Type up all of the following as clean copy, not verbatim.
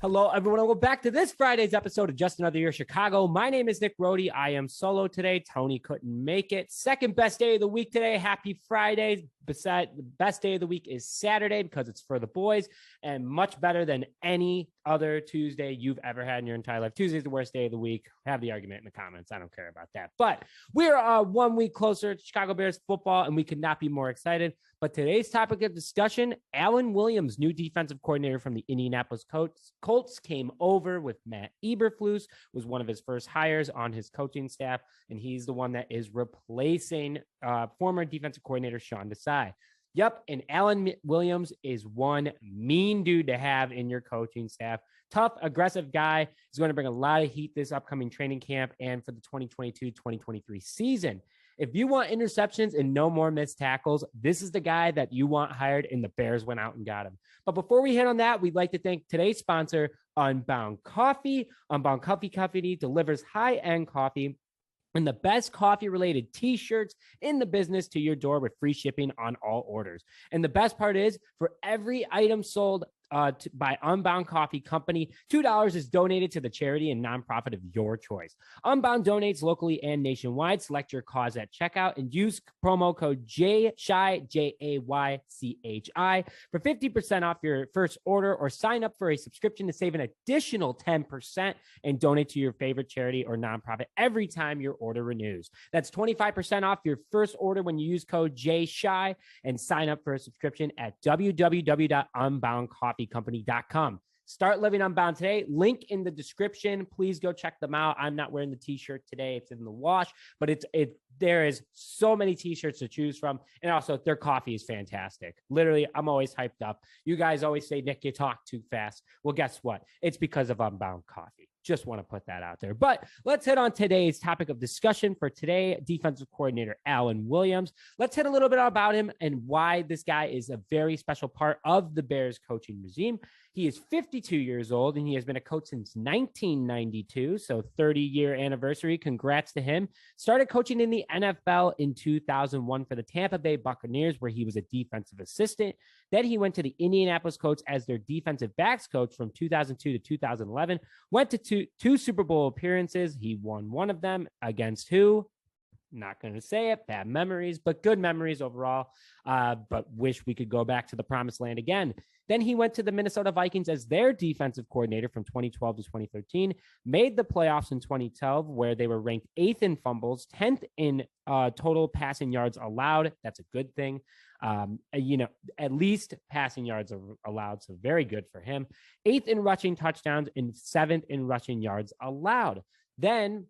Hello, everyone. Welcome back to this Friday's episode of Just Another Year Chicago. My name is Nick Rohde. I am solo today. Tony couldn't make it. Second best day of the week today. Happy Friday. Besides, the best day of the week is Saturday because it's for the boys and much better than any other Tuesday you've ever had in your entire life. Tuesday's the worst day of the week. Have the argument in the comments. I don't care about that. But we're 1 week closer to Chicago Bears football, and we could not be more excited. But today's topic of discussion, Alan Williams, new defensive coordinator from the Indianapolis Colts, came over with Matt Eberflus, was one of his first hires on his coaching staff, and he's the one that is replacing former defensive coordinator Sean Desai. Yep, and Alan Williams is one mean dude to have in your coaching staff. Tough, aggressive guy. He's going to bring a lot of heat this upcoming training camp and for the 2022-2023 season. If you want interceptions and no more missed tackles, this is the guy that you want hired, and the Bears went out and got him. But before we hit on that, we'd like to thank today's sponsor, Unbound Coffee. Unbound Coffee Company delivers high-end coffee and the best coffee-related t-shirts in the business to your door with free shipping on all orders. And the best part is, for every item sold by Unbound Coffee Company, $2 is donated to the charity and nonprofit of your choice. Unbound donates locally and nationwide. Select your cause at checkout and use promo code JAYCHI, Jaychi, for 50% off your first order, or sign up for a subscription to save an additional 10% and donate to your favorite charity or nonprofit every time your order renews. That's 25% off your first order when you use code JAYCHI and sign up for a subscription at www.unboundcoffeecompany.com. Start living Unbound today. Link in the description. Please go check them out. I'm not wearing the t-shirt today. It's in the wash, but there is so many t-shirts to choose from. And also their coffee is fantastic. Literally, I'm always hyped up. You guys always say, Nick, you talk too fast. Well, guess what? It's because of Unbound Coffee. Just want to put that out there. But let's hit on today's topic of discussion for today, defensive coordinator Alan Williams. Let's hit a little bit about him and why this guy is a very special part of the Bears coaching regime. He is 52 years old, and he has been a coach since 1992, so 30-year anniversary. Congrats to him. Started coaching in the NFL in 2001 for the Tampa Bay Buccaneers, where he was a defensive assistant. Then he went to the Indianapolis Colts as their defensive backs coach from 2002 to 2011. Went to two Super Bowl appearances. He won one of them against who? Not going to say it. Bad memories, but good memories overall. But wish we could go back to the promised land again. Then he went to the Minnesota Vikings as their defensive coordinator from 2012 to 2013, made the playoffs in 2012, where they were ranked 8th in fumbles, 10th in total passing yards allowed. That's a good thing. At least passing yards are allowed, so very good for him. 8th in rushing touchdowns and 7th in rushing yards allowed. Then,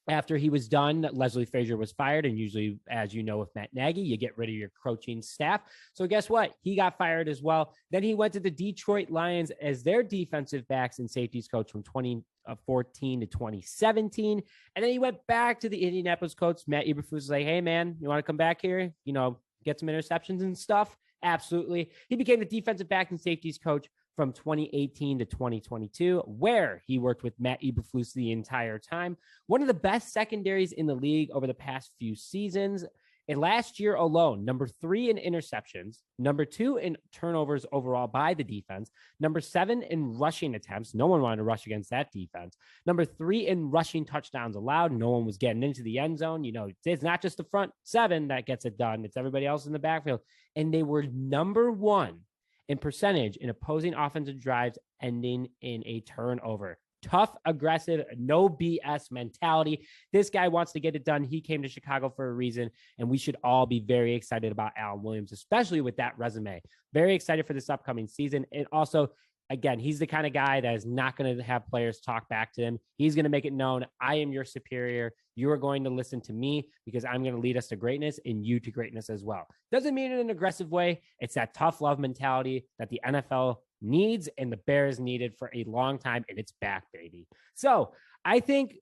after he was done, Leslie Frazier was fired. And usually, as you know, with Matt Nagy, you get rid of your coaching staff. So guess what? He got fired as well. Then he went to the Detroit Lions as their defensive backs and safeties coach from 2014 to 2017. And then he went back to the Indianapolis Colts. Matt Eberflus was like, hey, man, you want to come back here? Get some interceptions and stuff? Absolutely. He became the defensive back and safeties coach from 2018 to 2022, where he worked with Matt Eberflus the entire time. One of the best secondaries in the league over the past few seasons. And last year alone, number 3 in interceptions, number 2 in turnovers overall by the defense, number 7 in rushing attempts. No one wanted to rush against that defense. Number 3 in rushing touchdowns allowed. No one was getting into the end zone. It's not just the front 7 that gets it done. It's everybody else in the backfield. And they were number 1 in percentage in opposing offensive drives ending in a turnover. Tough, aggressive, no BS mentality. This guy wants to get it done. He came to Chicago for a reason, and we should all be very excited about Alan Williams, especially with that resume. Very excited for this upcoming season. And also, again, he's the kind of guy that is not going to have players talk back to him. He's going to make it known, I am your superior. You are going to listen to me because I'm going to lead us to greatness and you to greatness as well. Doesn't mean it in an aggressive way. It's that tough love mentality that the NFL needs and the Bears needed for a long time, and it's back, baby. So I think,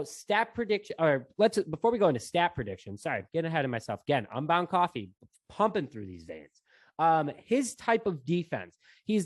stat prediction, before we go into stat prediction, sorry, getting ahead of myself again, Unbound Coffee, pumping through these veins. His type of defense, he's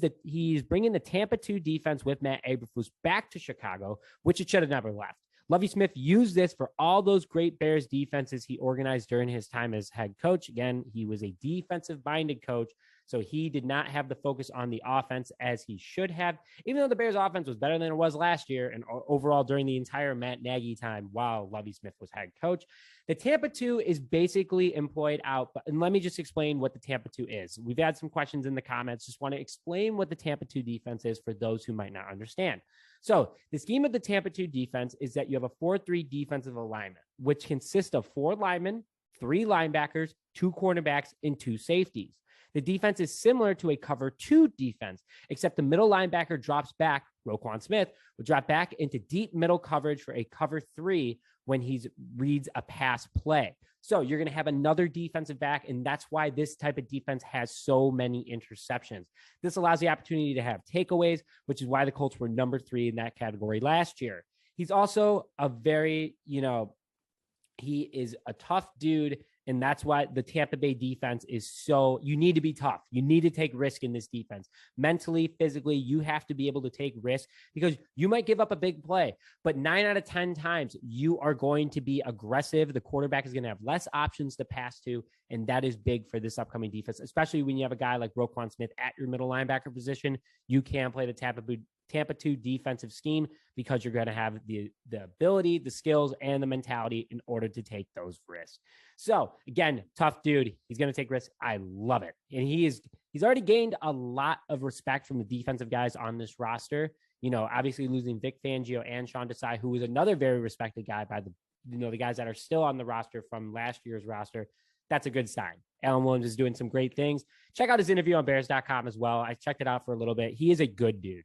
bringing the Tampa Two defense with Matt Eberflus back to Chicago, which it should have never left. Lovie Smith used this for all those great Bears defenses he organized during his time as head coach. Again, he was a defensive-minded coach. So he did not have the focus on the offense as he should have, even though the Bears offense was better than it was last year and overall during the entire Matt Nagy time while Lovie Smith was head coach. The Tampa Two is basically employed out. And let me just explain what the Tampa Two is. We've had some questions in the comments. Just want to explain what the Tampa Two defense is for those who might not understand. So the scheme of the Tampa Two defense is that you have a 4-3 defensive alignment, which consists of 4 linemen, 3 linebackers, 2 cornerbacks, and 2 safeties. The defense is similar to a cover 2 defense, except the middle linebacker drops back. Roquan Smith will drop back into deep middle coverage for a cover 3 when he reads a pass play. So you're going to have another defensive back, and that's why this type of defense has so many interceptions. This allows the opportunity to have takeaways, which is why the Colts were number 3 in that category last year. He's also a very, he is a tough dude. And that's why the Tampa Bay defense is so, you need to be tough. You need to take risk in this defense. Mentally, physically, you have to be able to take risk because you might give up a big play, but 9 out of 10 times you are going to be aggressive. The quarterback is going to have less options to pass to. And that is big for this upcoming defense, especially when you have a guy like Roquan Smith at your middle linebacker position. You can play the Tampa Two defensive scheme because you're going to have the ability, the skills, and the mentality in order to take those risks. So again, tough dude. He's going to take risks. I love it. And he's already gained a lot of respect from the defensive guys on this roster. Obviously losing Vic Fangio and Sean Desai, who was another very respected guy by the guys that are still on the roster from last year's roster. That's a good sign. Alan Williams is doing some great things. Check out his interview on Bears.com as well. I checked it out for a little bit. He is a good dude.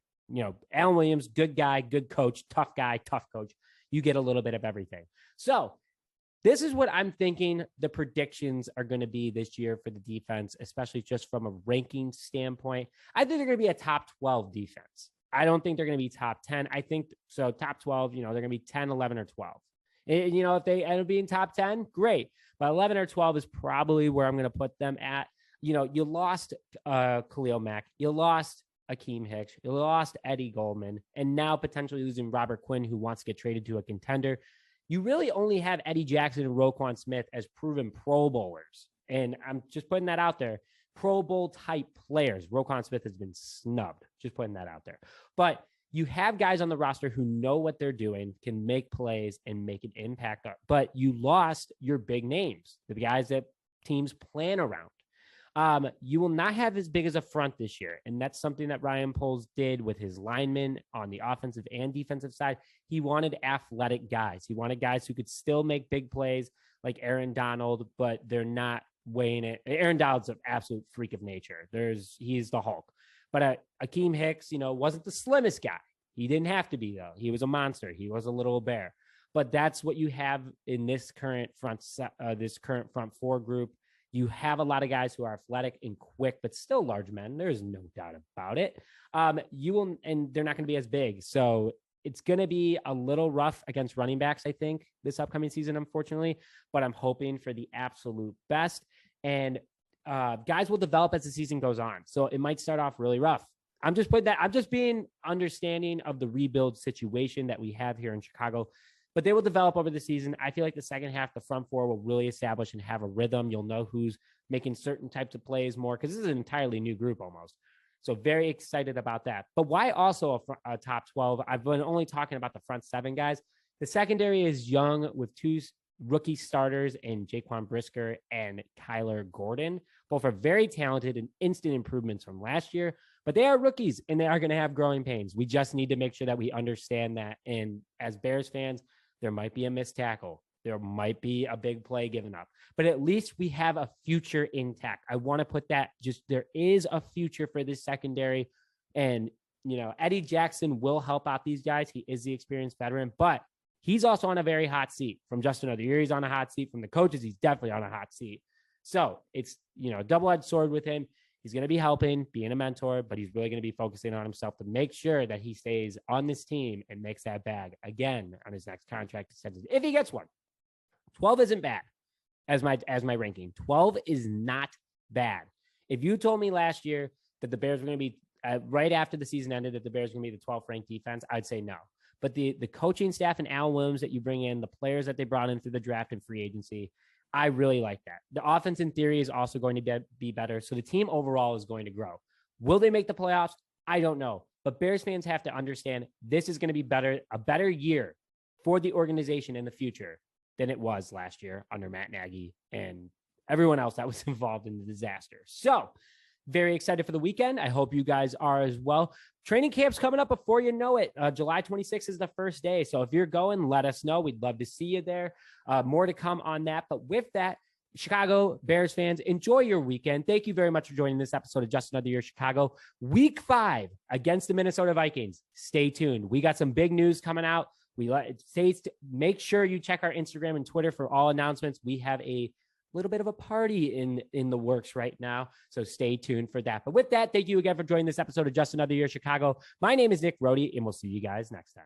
Alan Williams, good guy, good coach, tough guy, tough coach. You get a little bit of everything. So this is what I'm thinking the predictions are going to be this year for the defense, especially just from a ranking standpoint. I think they're going to be a top 12 defense. I don't think they're going to be top 10. I think so. Top 12, they're going to be 10, 11, or 12. And, if they end up being top 10, great. But 11 or 12 is probably where I'm going to put them at. You lost Khalil Mack. You lost Akeem Hicks. You lost Eddie Goldman. And now potentially losing Robert Quinn, who wants to get traded to a contender. You really only have Eddie Jackson and Roquan Smith as proven Pro Bowlers. And I'm just putting that out there. Pro Bowl type players. Roquan Smith has been snubbed. Just putting that out there. But you have guys on the roster who know what they're doing, can make plays and make an impact. But you lost your big names, the guys that teams plan around. You will not have as big as a front this year. And that's something that Ryan Poles did with his linemen on the offensive and defensive side. He wanted athletic guys. He wanted guys who could still make big plays like Aaron Donald, but they're not weighing it. Aaron Donald's an absolute freak of nature. He's the Hulk. But Akeem Hicks, wasn't the slimmest guy. He didn't have to be, though. He was a monster. He was a little bear. But that's what you have in this current front four group. You have a lot of guys who are athletic and quick, but still large men. There's no doubt about it. And they're not going to be as big. So it's going to be a little rough against running backs, I think, this upcoming season, unfortunately. But I'm hoping for the absolute best. And guys will develop as the season goes on. So it might start off really rough. I'm just being understanding of the rebuild situation that we have here in Chicago. But they will develop over the season. I feel like the second half, the front four will really establish and have a rhythm. You'll know who's making certain types of plays more because this is an entirely new group almost. So very excited about that. But why also a top 12? I've been only talking about the front 7 guys. The secondary is young with 2 rookie starters in Jaquan Brisker and Kyler Gordan. Both are very talented and instant improvements from last year, but they are rookies and they are going to have growing pains. We just need to make sure that we understand that. And as Bears fans, there might be a missed tackle. There might be a big play given up, but at least we have a future intact. I want to put that there is a future for this secondary. And, Eddie Jackson will help out these guys. He is the experienced veteran, but he's also on a very hot seat. From just another year, he's on a hot seat. From the coaches, he's definitely on a hot seat. So it's, a double-edged sword with him. He's going to be helping, being a mentor, but he's really going to be focusing on himself to make sure that he stays on this team and makes that bag again on his next contract. If he gets one. 12 isn't bad as my ranking. 12 is not bad. If you told me last year that the Bears were going to be right after the season ended, that the Bears were going to be the 12th ranked defense, I'd say no. But the coaching staff and Al Williams that you bring in, the players that they brought in through the draft and free agency, I really like that. The offense in theory is also going to be better. So the team overall is going to grow. Will they make the playoffs? I don't know. But Bears fans have to understand this is going to be a better year for the organization in the future than it was last year under Matt Nagy and everyone else that was involved in the disaster. So very excited for the weekend. I hope you guys are as well. Training camp's coming up before you know it. July 26th is the first day. So if you're going, let us know. We'd love to see you there. More to come on that. But with that, Chicago Bears fans, enjoy your weekend. Thank you very much for joining this episode of Just Another Year Chicago. Week 5 against the Minnesota Vikings. Stay tuned. We got some big news coming out. Make sure you check our Instagram and Twitter for all announcements. We have a little bit of a party in the works right now, so stay tuned for that. But with that, thank you again for joining this episode of Just Another Year Chicago. My name is Nick Rohde, and we'll see you guys next time.